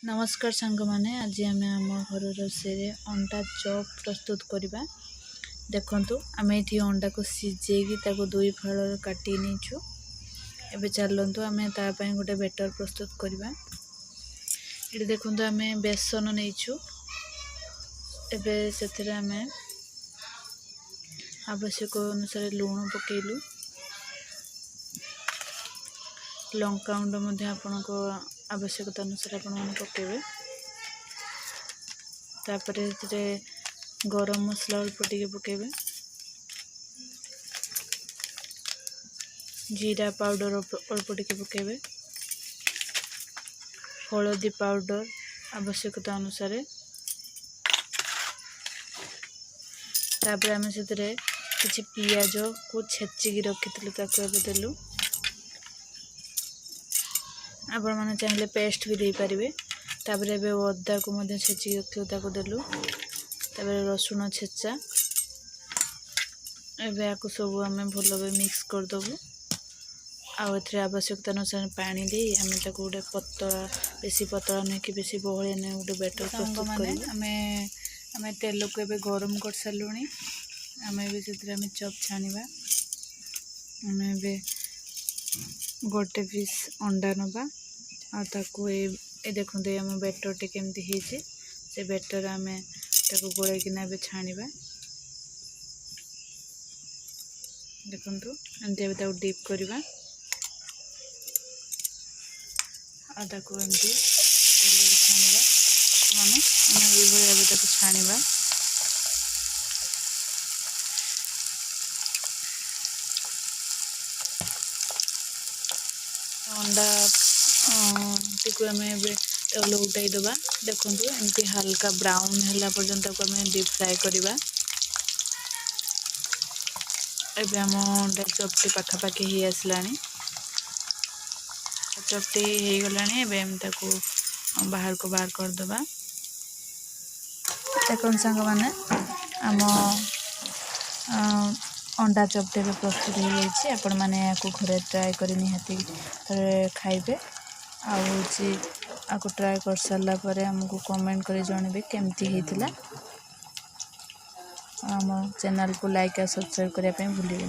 नमस्कार सांग माने आज आम आम घर रोषे अंडा चॉप प्रस्तुत करवा। देखु आम ये अंडा को सिझे दुई फाल काटी नीचु। एबे चलतु आम तापाई गोटे बेटर प्रस्तुत करवा। ये देखु आम बेसन नहींचु। एबे से आम आवश्यक अनुसार लुण पकेलु, लंका गुंड आपण को आवश्यकता अनुसार आपण पकेबे। तापर गरम मसला अल्प टिके पकेबे, जीरा पाउडर अल्प टिके पकेबे, हलदी पाउडर आवश्यकता अनुसार। तापर आम से किसी पियाज को छेचिकी रखी देलु। आपण मैंने चाहिए पेस्ट भी दे पारे। तापर एबे अदा को छेचिकी रखी देलु। तापर रसुण छेचा एबे आको सब आम भल मिक्स करदेबू। आवश्यकता अनुसार पानी दे आम गोटे पतला, बेसी पतला नहीं कि बेसी बहलिया नहीं, गोटे बेटर प्रस्तुत आम तेल को एबे गरम कर सारूँ। आम से चॉप छाणवा। आम एबे गोटे पीस अंडा नवा आकु ए देखो आम बेटर टे केमती होती से बेटर आम गोल छाणवा। देखु एमती डीप करवा एमती छाणवा माने छाणवा। अंडा टी आम लौटाई दबा। देखु एमती हल्का ब्राउन है पर्यंत आम डीप फ्राए करवा। एबे आम अंडा चपटी पाखापाखि ही आसला, चपटी हो गला। बाहर को बाहर करदबा। देखो सांग माने आम अंडा चपटी प्रस्तुत हो जाए। आपण मैंने घरे ट्राए कर निहाती खाइबे। आपको ट्राए कर सारा पर आमको कमेंट कर जनइबे केमती होता। आम चैनल को लाइक और सब्सक्राइब करने भूलिए।